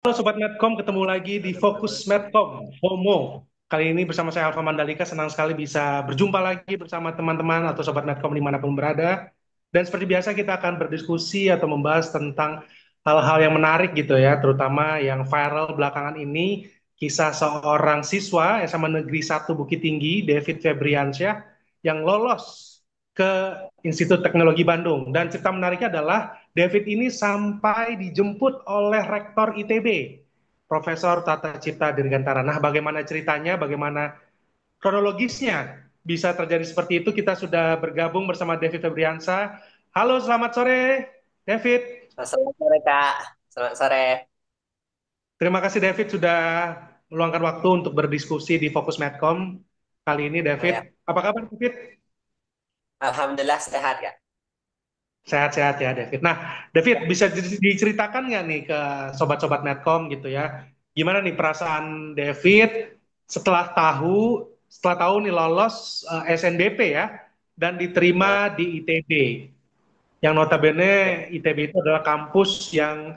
Halo Sobat Medcom, ketemu lagi di Fokus Medcom, FOMO. Kali ini bersama saya Alfa Mandalika, senang sekali bisa berjumpa lagi bersama teman-teman atau Sobat Medcom dimanapun berada. Dan seperti biasa kita akan berdiskusi atau membahas tentang hal-hal yang menarik gitu ya, terutama yang viral belakangan ini, kisah seorang siswa SMA Negeri 1 Bukit Tinggi, David Febriansyah, yang lolos ke Institut Teknologi Bandung. Dan cerita menariknya adalah David ini sampai dijemput oleh Rektor ITB, Profesor Tata Cipta Dirgantara. Nah, bagaimana ceritanya, bagaimana kronologisnya bisa terjadi seperti itu, kita sudah bergabung bersama David Febriansa. Halo, selamat sore, David. Selamat sore, Kak. Selamat sore. Terima kasih, David, sudah meluangkan waktu untuk berdiskusi di Fokus Medcom. Kali ini, Oh, ya. David. Apa kabar, David? Alhamdulillah sehat, Kak. Sehat-sehat ya, David. Nah, David, bisa diceritakan nggak nih ke sobat-sobat Netcom gitu ya, gimana nih perasaan David setelah tahu nih lolos SNBP ya, dan Eh, diterima di ITB, yang notabene ITB itu adalah kampus yang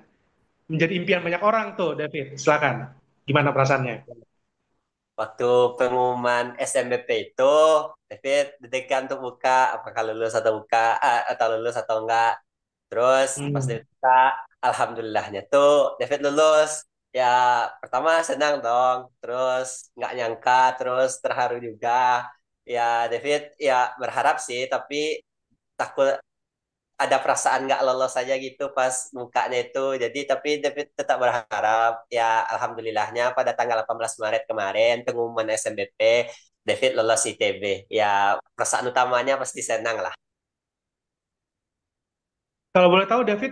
menjadi impian banyak orang tuh, David. Silakan, gimana perasaannya? Waktu pengumuman SNBP itu, David deg-degan untuk buka, apakah lulus atau buka, atau lulus atau enggak. Terus pas Hmm. David buka, alhamdulillahnya tuh David lulus. Ya, pertama senang dong. Terus nggak nyangka, terus terharu juga. Ya, David ya berharap sih, tapi takut ada perasaan nggak lolos aja gitu pas mukanya itu. Jadi tapi David tetap berharap ya alhamdulillahnya pada tanggal 18 Maret kemarin pengumuman SNBP David lolos ITB. Ya perasaan utamanya pasti senang lah. Kalau boleh tahu, David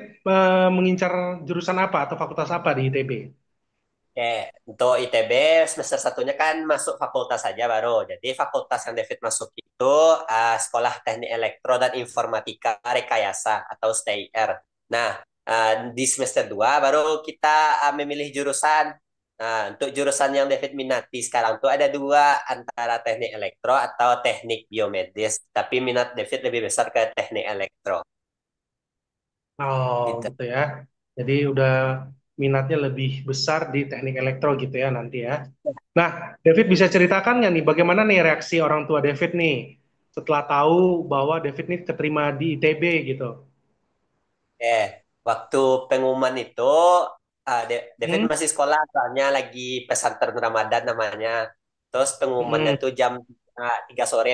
mengincar jurusan apa atau fakultas apa di ITB? Oke, untuk ITB semester satunya kan masuk fakultas saja baru. Jadi fakultas yang David masuk itu Sekolah Teknik Elektro dan Informatika Rekayasa atau STIR. Nah, di semester 2 baru kita memilih jurusan. Nah, untuk jurusan yang David minati sekarang tuh ada dua antara teknik elektro atau teknik biomedis. Tapi minat David lebih besar ke teknik elektro. Oh, Gitu. gitu ya. Jadi udah minatnya lebih besar di teknik elektro gitu ya nanti ya. Nah, David bisa ceritakan nggak nih bagaimana nih reaksi orang tua David nih setelah tahu bahwa David nih keterima di ITB gitu. Waktu pengumuman itu, David Hmm? masih sekolah, soalnya lagi pesantren Ramadan namanya. Terus pengumumannya Hmm. tuh jam 3 sore,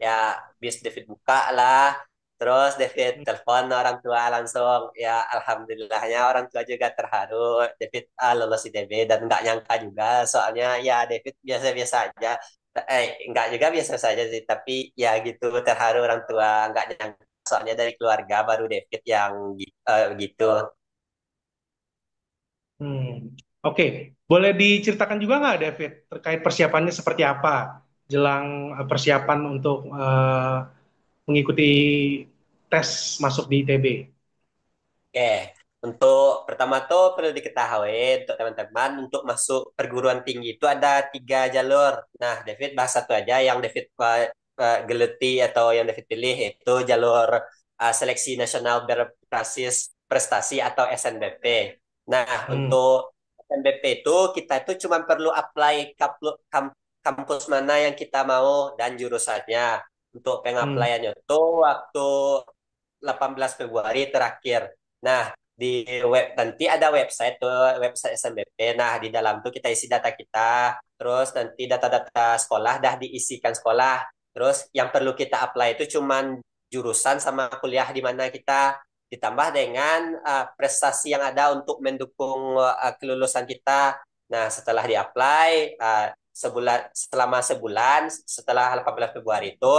ya bis David buka lah. Terus David telepon orang tua langsung, ya alhamdulillahnya orang tua juga terharu. David lolos ITB dan nggak nyangka juga, soalnya ya David biasa-biasa aja. Nggak juga biasa saja sih, tapi ya gitu terharu orang tua, nggak nyangka soalnya dari keluarga baru David yang gitu. Hmm. Oke, boleh diceritakan juga nggak David terkait persiapannya seperti apa jelang persiapan untuk mengikuti tes masuk di ITB? Oke, untuk pertama tuh perlu diketahui untuk teman-teman untuk masuk perguruan tinggi itu ada 3 jalur. Nah, David bahas satu aja yang David geluti atau yang David pilih itu jalur seleksi nasional berbasis prestasi atau SNBP. Nah, Hmm. untuk SNBP itu kita itu cuma perlu apply kampus mana yang kita mau dan jurusannya. Untuk Hmm. pengaplaiannya itu waktu 18 Februari terakhir. Nah, di nanti ada website tuh, website SNBP. Nah, di dalam tuh kita isi data kita, terus nanti data-data sekolah dah diisikan sekolah. Terus yang perlu kita apply itu cuman jurusan sama kuliah di mana kita ditambah dengan prestasi yang ada untuk mendukung kelulusan kita. Nah, setelah di-apply selama sebulan setelah 18 Februari itu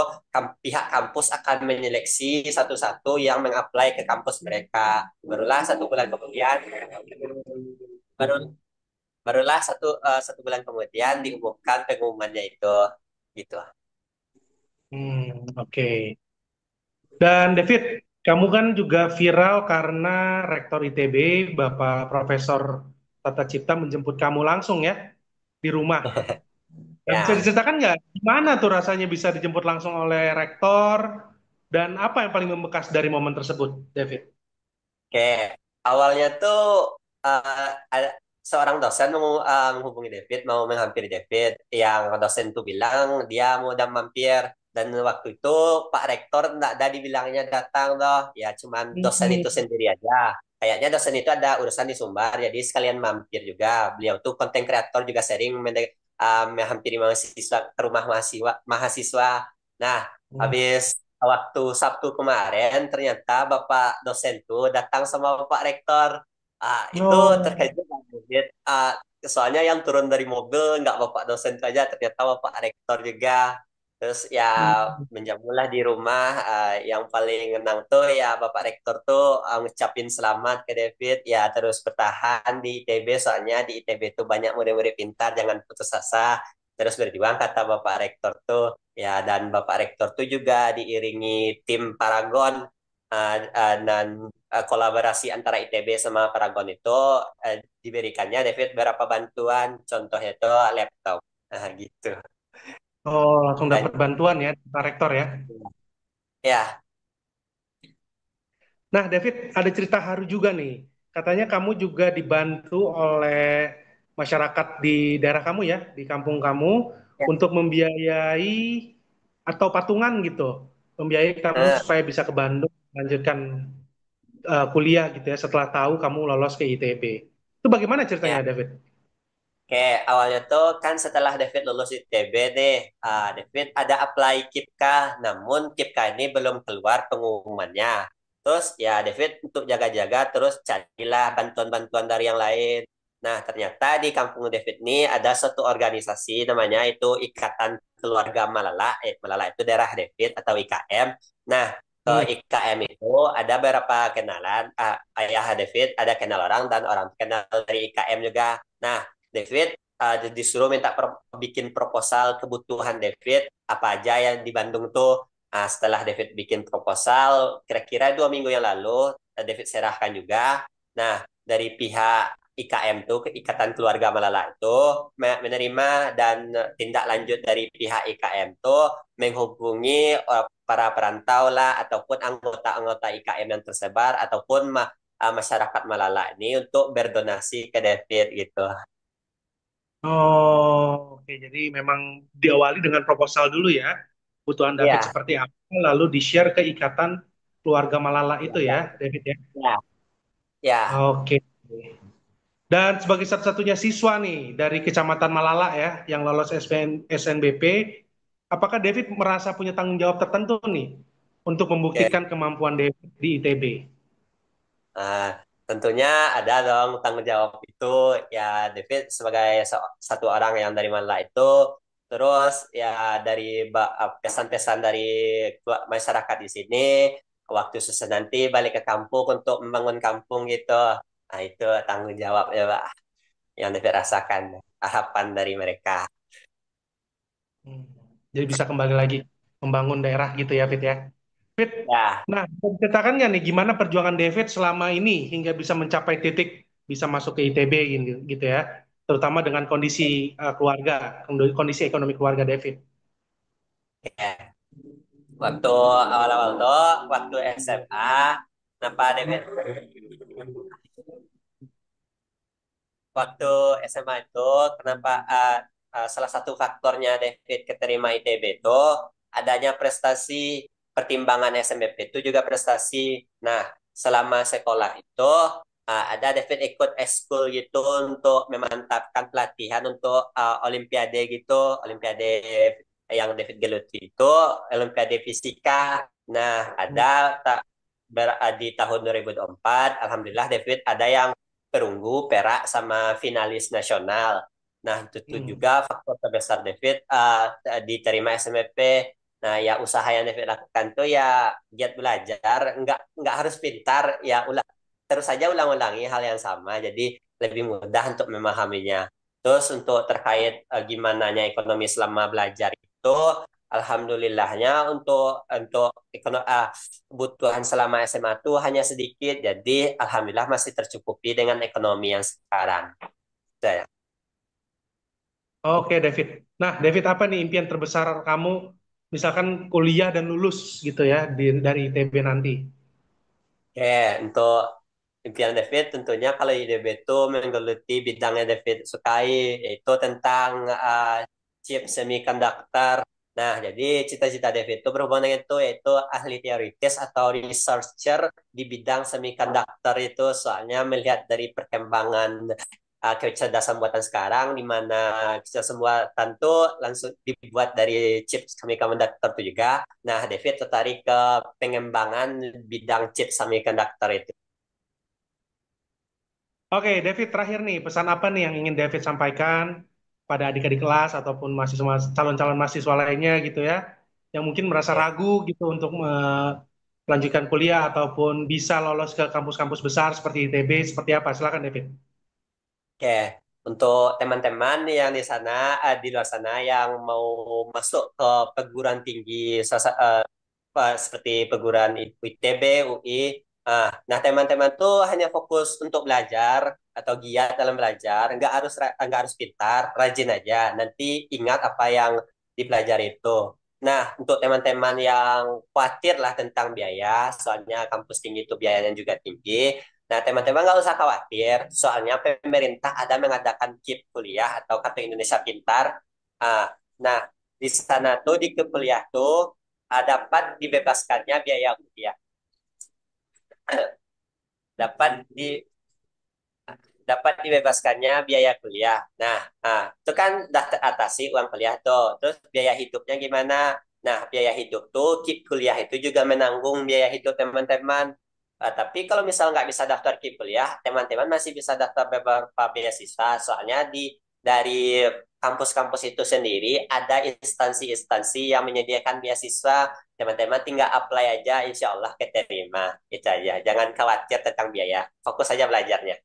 pihak kampus akan menyeleksi satu-satu yang mengapply ke kampus mereka. Barulah 1 bulan kemudian baru barulah 1 bulan kemudian diumumkan pengumumannya itu gitu. Oke. Dan David, kamu kan juga viral karena Rektor ITB, Bapak Profesor Tata Cipta menjemput kamu langsung ya di rumah. Dan bisa Ya, diceritakan nggak gimana tuh rasanya bisa dijemput langsung oleh Rektor dan apa yang paling membekas dari momen tersebut, David? oke. Awalnya tuh uh, seorang dosen mau menghubungi David, mau menghampiri David. Yang dosen itu bilang dia mau udah mampir. Dan waktu itu Pak Rektor nggak ada dibilangnya datang loh. Ya cuman dosen itu Hmm. sendiri aja. Kayaknya dosen itu ada urusan di Sumbar, jadi sekalian mampir juga. Beliau tuh konten kreator juga sering menghampiri mahasiswa ke rumah mahasiswa. Nah, Hmm. habis waktu Sabtu kemarin ternyata Bapak dosen tuh datang sama Bapak Rektor. Itu Oh. terkejut kan, David. Soalnya yang turun dari mobil nggak bapak dosen saja, ternyata bapak rektor juga. Terus ya Hmm. menjamulah di rumah. Yang paling ngenang tuh ya bapak rektor tuh ngucapin selamat ke David. Ya terus bertahan di ITB, soalnya di ITB tuh banyak murid-murid pintar, jangan putus asa. Terus berjuang kata bapak rektor tuh. Ya dan bapak rektor tuh juga diiringi tim Paragon, dan kolaborasi antara ITB sama Paragon itu diberikannya David beberapa bantuan, contohnya itu laptop, gitu. Oh, langsung Dan dapat bantuan ya, Pak Rektor ya. ya, Nah, David, ada cerita haru juga nih. Katanya kamu juga dibantu oleh masyarakat di daerah kamu ya, di kampung kamu, ya, untuk membiayai atau patungan gitu, membiayai kamu eh, supaya bisa ke Bandung melanjutkan kuliah gitu ya, setelah tahu kamu lolos ke ITB. Itu bagaimana ya. ceritanya, David? Kayak awalnya tuh kan setelah David lulus ITB nih, David ada apply KIPKA, namun KIPKA ini belum keluar pengumumannya. Terus ya David untuk jaga-jaga terus carilah bantuan-bantuan dari yang lain. Nah ternyata di kampung David ini ada suatu organisasi namanya itu Ikatan Keluarga Malala. Malala itu daerah David atau IKM. Nah Hmm. IKM itu ada beberapa kenalan, ayah David ada kenal orang dan orang kenal dari IKM juga. Nah David disuruh minta bikin proposal kebutuhan David apa aja yang di Bandung tuh. Setelah David bikin proposal, kira-kira 2 minggu yang lalu David serahkan juga. Nah, dari pihak IKM tuh, Ikatan Keluarga Malala itu menerima, dan tindak lanjut dari pihak IKM tuh menghubungi para perantau lah ataupun anggota-anggota IKM yang tersebar ataupun masyarakat Malala ini untuk berdonasi ke David gitu. Oh, oke. Jadi memang diawali dengan proposal dulu ya. Kebutuhan David Iya, seperti apa, lalu di-share ke Ikatan Keluarga Malala iya, itu iya, ya, David ya. iya, iya. Oke. Dan sebagai satu-satunya siswa nih dari Kecamatan Malala ya yang lolos SNBP, apakah David merasa punya tanggung jawab tertentu nih untuk Oke. membuktikan kemampuan David di ITB? Nah, tentunya ada dong tanggung jawab itu. Ya, David sebagai satu orang yang dari Manila itu, terus ya dari pesan-pesan dari masyarakat di sini, waktu susah nanti balik ke kampung untuk membangun kampung gitu. Nah, itu tanggung jawab ya, Pak, yang David rasakan. Harapan dari mereka. Hmm. Jadi bisa kembali lagi membangun daerah gitu ya, Fit ya. Fit, Ya, nah ceritakan nggak nih gimana perjuangan David selama ini hingga bisa mencapai titik bisa masuk ke ITB gitu ya, terutama dengan kondisi keluarga, kondisi ekonomi keluarga David. ya. Waktu awal-awal tuh, waktu SMA, kenapa David? Waktu SMA itu kenapa salah satu faktornya David keterima ITB itu adanya prestasi, pertimbangan SNBP itu juga prestasi. Nah, selama sekolah itu ada David ikut ekskul gitu untuk memantapkan pelatihan untuk olimpiade gitu, olimpiade yang David geluti itu olimpiade fisika. Nah, ada tak di tahun 2024 alhamdulillah David ada yang perunggu, perak, sama finalis nasional. Nah, itu tuh Hmm. juga faktor terbesar David diterima SMPP. Nah, ya usaha yang David lakukan tuh ya giat belajar, nggak harus pintar, ya terus saja ulang-ulangi hal yang sama, jadi lebih mudah untuk memahaminya. Terus untuk terkait gimana ekonomi selama belajar itu, alhamdulillahnya untuk kebutuhan selama SMA tuh hanya sedikit, jadi alhamdulillah masih tercukupi dengan ekonomi yang sekarang. Saya. Oke, David. Nah, David, apa nih impian terbesar kamu, misalkan kuliah dan lulus gitu ya dari ITB nanti? Oke, untuk Impian David tentunya kalau IDB itu menggeluti bidang yang David sukai, yaitu tentang chip semiconductor. Nah, jadi cita-cita David itu berhubungan dengan itu, yaitu ahli teoritis atau researcher di bidang semiconductor itu. Soalnya melihat dari perkembangan kecerdasan buatan sekarang, di mana kecerdasan buatan itu langsung dibuat dari chip semiconductor itu juga. Nah, David tertarik ke pengembangan bidang chip semiconductor itu. Oke, David, terakhir nih, pesan apa nih yang ingin David sampaikan pada adik-adik kelas ataupun mahasiswa calon-calon mahasiswa lainnya gitu ya, yang mungkin merasa Oke. ragu gitu untuk melanjutkan kuliah ataupun bisa lolos ke kampus-kampus besar seperti ITB, seperti apa? Silakan, David. Oke, untuk teman-teman yang di sana, di luar sana yang mau masuk ke perguruan tinggi seperti perguruan ITB, UI, nah teman-teman tuh hanya fokus untuk belajar atau giat dalam belajar, nggak harus pintar, rajin aja. Nanti ingat apa yang dipelajari itu. Nah, untuk teman-teman yang khawatir lah tentang biaya, soalnya kampus tinggi itu biayanya juga tinggi. Nah, teman-teman nggak usah khawatir, soalnya pemerintah ada mengadakan KIP kuliah atau Kartu Indonesia Pintar. Ah, nah, di sana tuh di KIP kuliah tuh dapat dibebaskannya biaya kuliah, dapat di dapat dibebaskannya biaya kuliah. Itu kan udah teratasi uang kuliah tuh. Terus biaya hidupnya gimana? Nah, biaya hidup tuh KIP kuliah itu juga menanggung biaya hidup teman-teman. Tapi kalau misal nggak bisa daftar KIP kuliah, teman-teman masih bisa daftar beberapa beasiswa. Soalnya dari kampus-kampus itu sendiri ada instansi-instansi yang menyediakan beasiswa. Teman-teman tinggal apply aja, insya Allah keterima. Itu aja. Jangan khawatir tentang biaya. Fokus saja belajarnya.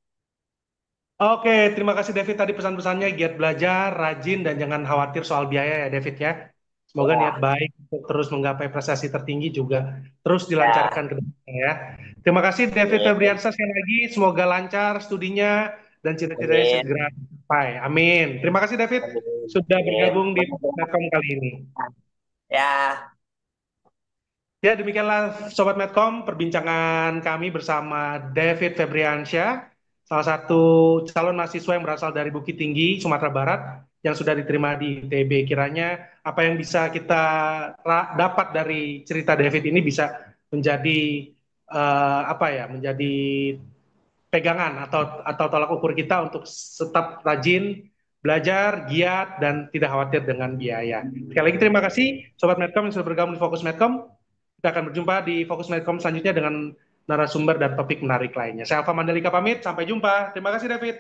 Oke, terima kasih David tadi pesan-pesannya, giat belajar, rajin, dan jangan khawatir soal biaya ya David ya. Semoga niat Ya, baik untuk terus menggapai prestasi tertinggi juga terus ya. dilancarkan ke depannya ya. Terima kasih David Amin. Febriansyah sekali lagi, semoga lancar studinya dan cita-citanya Amin. segera tercapai. Amin. Terima kasih David Amin. sudah Amin. bergabung di platform kali ini. Ya, Ya, demikianlah Sobat Medcom, perbincangan kami bersama David Febriansyah, salah satu calon mahasiswa yang berasal dari Bukit Tinggi, Sumatera Barat, yang sudah diterima di ITB. Kiranya apa yang bisa kita dapat dari cerita David ini bisa menjadi apa ya, menjadi pegangan atau tolak ukur kita untuk tetap rajin, belajar, giat, dan tidak khawatir dengan biaya. Sekali lagi terima kasih Sobat Medcom yang sudah bergabung di Fokus Medcom. Kita akan berjumpa di Fokus Medcom selanjutnya dengan narasumber dan topik menarik lainnya. Saya Alfa Mandalika pamit, sampai jumpa. Terima kasih David.